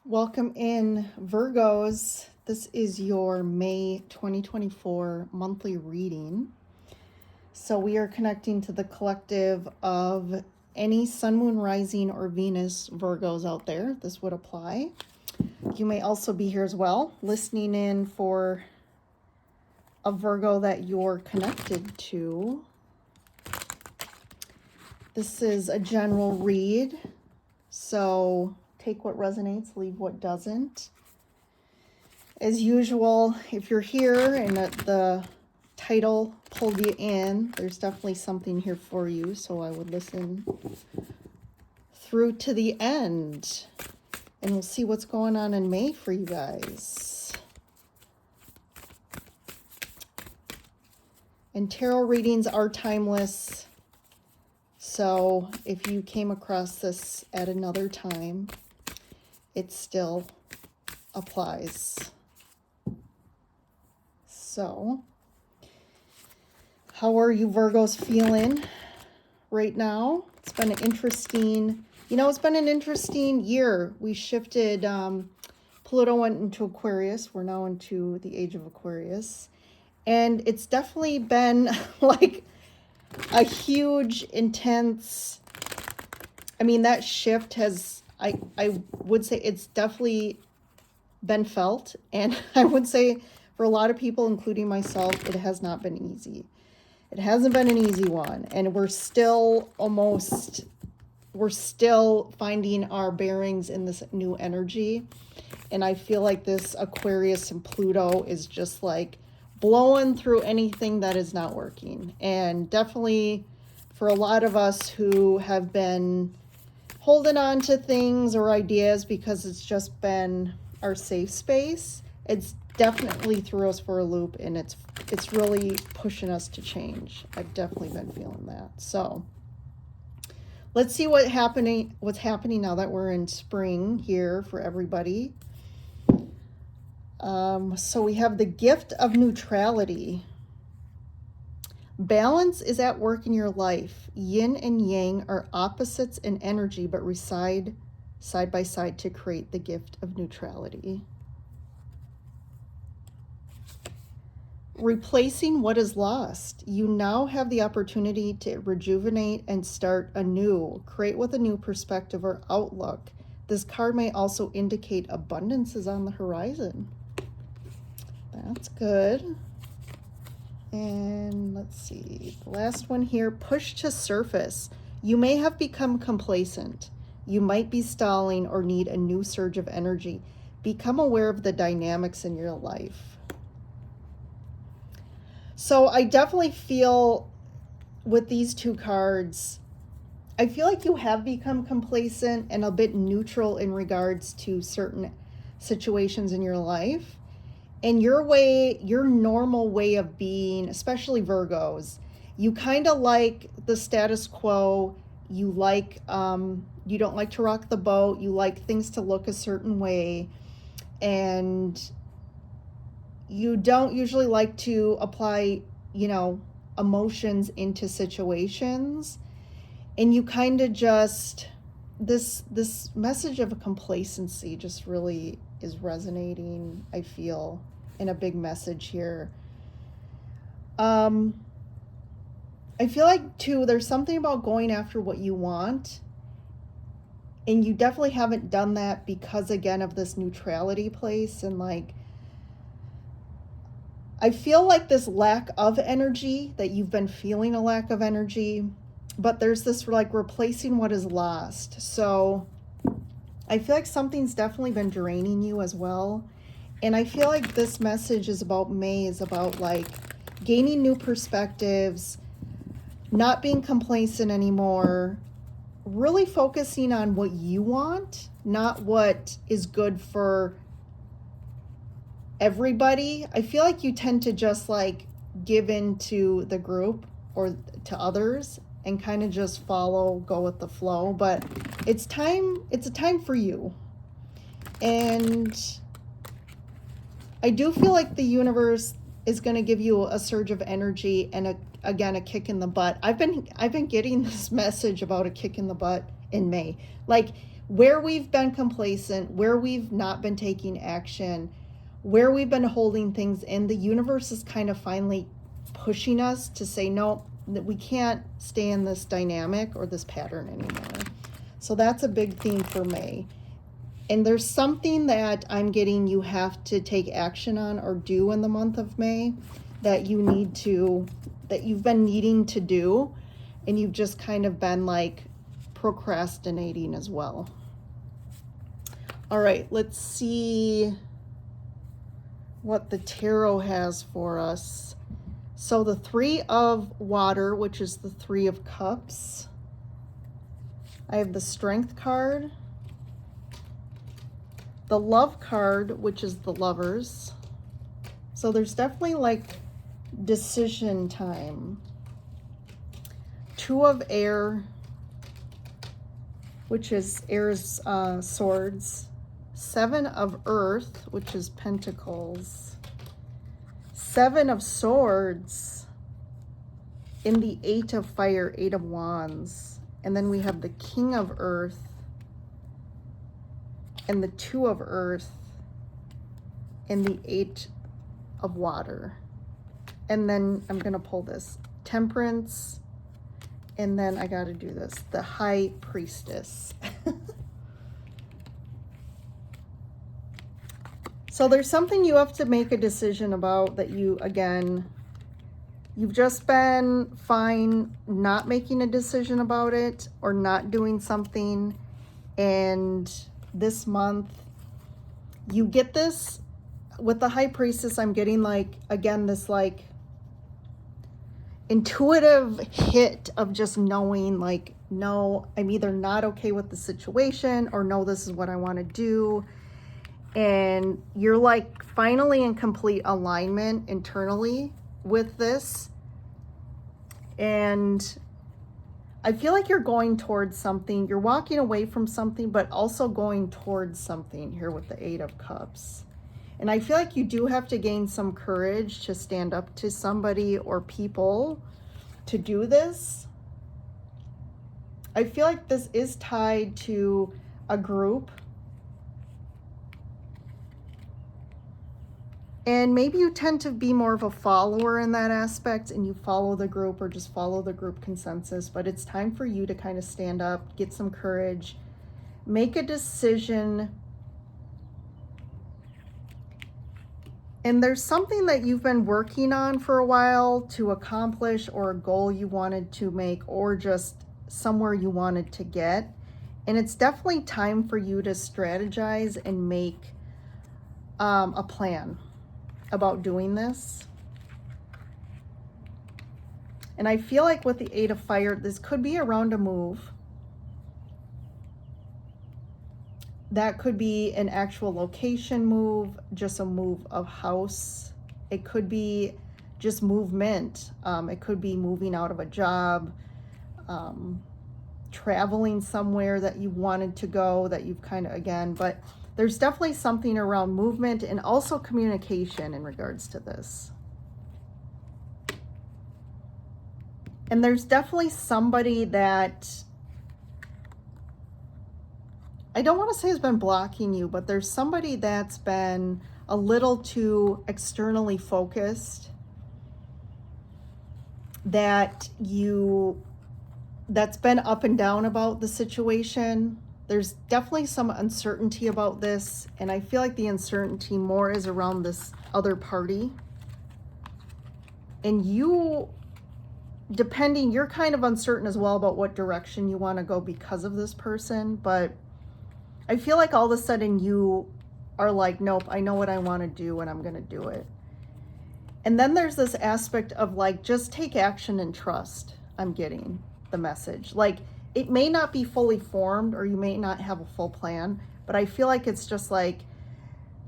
Welcome in, Virgos. This is your May 2024 monthly reading. So we are connecting to the collective of any Sun, Moon, Rising, or Venus Virgos out there. This would apply. You may also be here as well, listening in for a Virgo that you're connected to. This is a general read, so take what resonates, leave what doesn't. As usual, if you're here and the title pulled you in, there's definitely something here for you, so I would listen through to the end. And we'll see what's going on in May for you guys. And tarot readings are timeless, so if you came across this at another time, it still applies. So, how are you Virgos feeling right now? It's been an interesting, it's been an interesting year. We shifted, Pluto went into Aquarius. We're now into the age of Aquarius. And it's definitely been like a huge, intense, that shift has, I would say it's definitely been felt. And I would say for a lot of people, including myself, it has not been easy. It hasn't been an easy one. And we're still finding our bearings in this new energy. And I feel like this Aquarius and Pluto is just like blowing through anything that is not working. And definitely for a lot of us who have been holding on to things or ideas because it's just been our safe space, it's definitely threw us for a loop, and it's really pushing us to change. I've definitely been feeling that. So let's see what's happening now that we're in spring here for everybody. So we have the gift of neutrality. Balance is at work in your life. Yin and yang are opposites in energy, but reside side by side to create the gift of neutrality. Replacing what is lost. You now have the opportunity to rejuvenate and start anew. Create with a new perspective or outlook. This card may also indicate abundance is on the horizon. That's good. And let's see, the last one here, push to surface. You may have become complacent. You might be stalling or need a new surge of energy. Become aware of the dynamics in your life. So I definitely feel with these two cards, I feel like you have become complacent and a bit neutral in regards to certain situations in your life. And your normal way of being, especially Virgos, you kind of like the status quo. You like, you don't like to rock the boat. You like things to look a certain way. And you don't usually like to apply, emotions into situations. And you kind of just, this message of a complacency just really is resonating, I feel, in a big message here. I feel like, too, there's something about going after what you want. And you definitely haven't done that because, again, of this neutrality place. And, I feel like this lack of energy, that you've been feeling a lack of energy. But there's this, replacing what is lost. So I feel like something's definitely been draining you as well. And I feel like this message is about May, is about gaining new perspectives, not being complacent anymore, really focusing on what you want, not what is good for everybody. I feel like you tend to just give into the group or to others and kind of just go with the flow. But it's a time for you. And I do feel like the universe is going to give you a surge of energy and a kick in the butt. I've been getting this message about a kick in the butt in May. where we've been complacent, where we've not been taking action, where we've been holding things in, the universe is kind of finally pushing us to say, no, that we can't stay in this dynamic or this pattern anymore. So that's a big theme for May. And there's something that I'm getting you have to take action on or do in the month of May that you need to, that you've been needing to do, and you've just kind of been like procrastinating as well. All right, let's see what the tarot has for us. So the Three of Water, which is the Three of Cups. I have the Strength card. The Love card, which is the Lovers. So there's definitely like decision time. Two of Air, which is Air's swords. Seven of Earth, which is Pentacles. Seven of Swords in the Eight of Fire, Eight of Wands. And then we have the King of Earth and the Two of Earth and the Eight of Water. And then I'm going to pull this Temperance, and then I got to do this, the High Priestess. So there's something you have to make a decision about that you, again, you've just been fine not making a decision about it or not doing something. And this month you get this with the High Priestess. I'm getting like, again, this like intuitive hit of just knowing like, no, I'm either not okay with the situation or no, this is what I want to do. And you're like finally in complete alignment internally with this. And I feel like you're going towards something. You're walking away from something, but also going towards something here with the Eight of Cups. And I feel like you do have to gain some courage to stand up to somebody or people to do this. I feel like this is tied to a group. And maybe you tend to be more of a follower in that aspect and you follow the group or just follow the group consensus, but it's time for you to kind of stand up, get some courage, make a decision. And there's something that you've been working on for a while to accomplish, or a goal you wanted to make, or just somewhere you wanted to get. And it's definitely time for you to strategize and make a plan about doing this. And I feel like with the Eight of Fire, this could be around a move. That could be an actual location move, just a move of house. It could be just movement. It could be moving out of a job, traveling somewhere that you wanted to go that you've kind of, again, but there's definitely something around movement and also communication in regards to this. And there's definitely somebody that, I don't want to say has been blocking you, but there's somebody that's been a little too externally focused, that's been up and down about the situation. There's definitely some uncertainty about this, and I feel like the uncertainty more is around this other party. And you, depending, you're kind of uncertain as well about what direction you want to go because of this person, but I feel like all of a sudden you are like, nope, I know what I want to do and I'm going to do it. And then there's this aspect of like, just take action and trust. I'm getting the message. Like, it may not be fully formed or you may not have a full plan, but I feel like it's just like,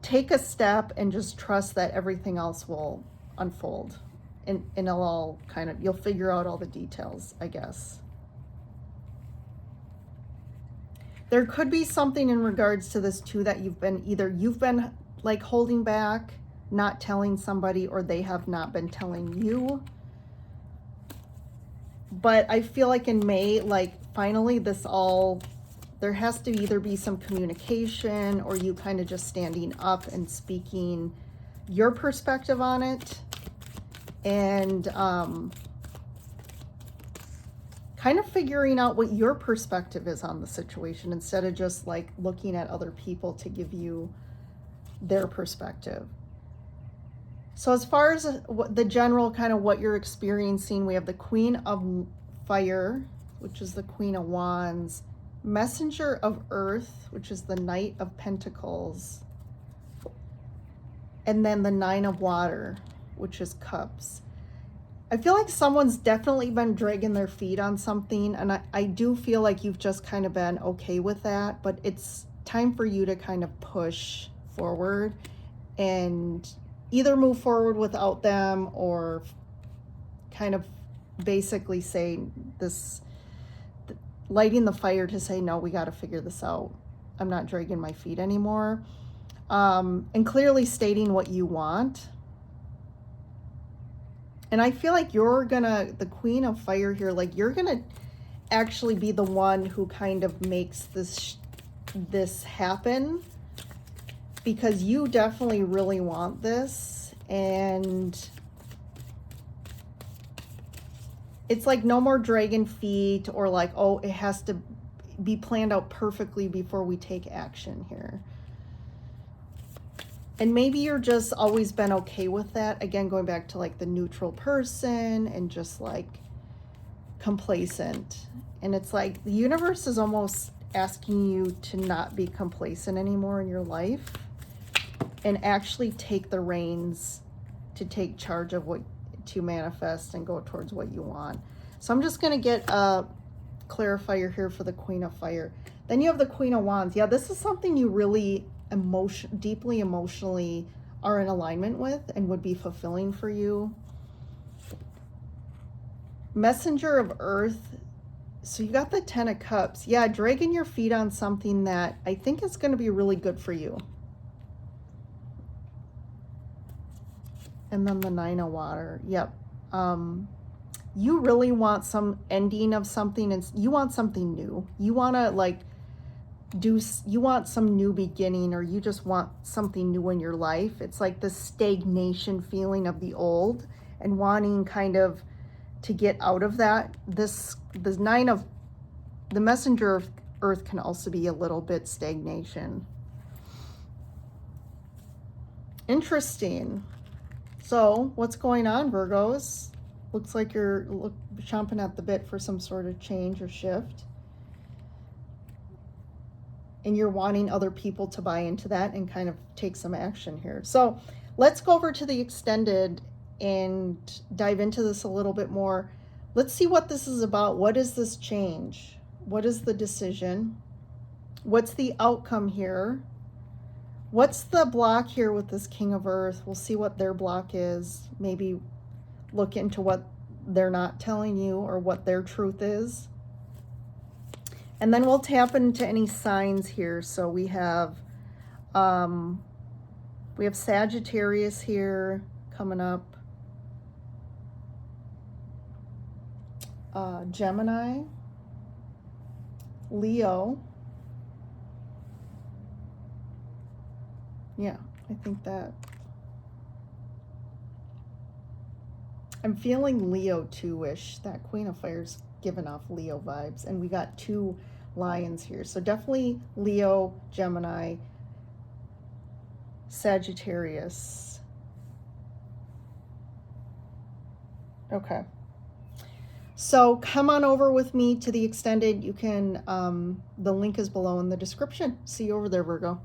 take a step and just trust that everything else will unfold and it'll all kind of, you'll figure out all the details, I guess. There could be something in regards to this too that you've been like holding back, not telling somebody, or they have not been telling you. But I feel like in May, like finally this all there has to either be some communication or you kind of just standing up and speaking your perspective on it, and kind of figuring out what your perspective is on the situation instead of just like looking at other people to give you their perspective. So as far as the general kind of what you're experiencing, we have the Queen of Fire, which is the Queen of Wands, Messenger of Earth, which is the Knight of Pentacles, and then the Nine of Water, which is Cups. I feel like someone's definitely been dragging their feet on something, and I do feel like you've just kind of been okay with that, but it's time for you to kind of push forward and either move forward without them or kind of basically say this, lighting the fire to say, no, we got to figure this out. I'm not dragging my feet anymore. And clearly stating what you want. And I feel like you're gonna, the Queen of Fire here, like you're gonna actually be the one who kind of makes this happen, because you definitely really want this. And it's like no more dragon feet, or like, oh, it has to be planned out perfectly before we take action here. And maybe you're just always been okay with that. Again, going back to like the neutral person and just like complacent. And it's like the universe is almost asking you to not be complacent anymore in your life and actually take the reins to take charge of what to manifest and go towards what you want. So I'm just going to get a clarifier here for the Queen of Fire. Then you have the Queen of Wands. Yeah, this is something you really deeply emotionally are in alignment with and would be fulfilling for you. Messenger of Earth. So you got the Ten of Cups. Yeah, dragging your feet on something that I think is going to be really good for you. And then the Nine of Water. Yep. You really want some ending of something, and you want something new. You want to like you want some new beginning, or you just want something new in your life. It's like the stagnation feeling of the old and wanting kind of to get out of that. The Messenger of Earth can also be a little bit stagnation. Interesting. So what's going on, Virgos? Looks like you're chomping at the bit for some sort of change or shift. And you're wanting other people to buy into that and kind of take some action here. So let's go over to the extended and dive into this a little bit more. Let's see what this is about. What is this change? What is the decision? What's the outcome here? What's the block here with this King of Earth? We'll see what their block is. Maybe look into what they're not telling you or what their truth is. And then we'll tap into any signs here. So we have Sagittarius here coming up. Gemini, Leo. Yeah, I think that. I'm feeling Leo too-ish. That Queen of Fire's giving off Leo vibes. And we got two lions here. So definitely Leo, Gemini, Sagittarius. Okay. So come on over with me to the extended. You can, the link is below in the description. See you over there, Virgo.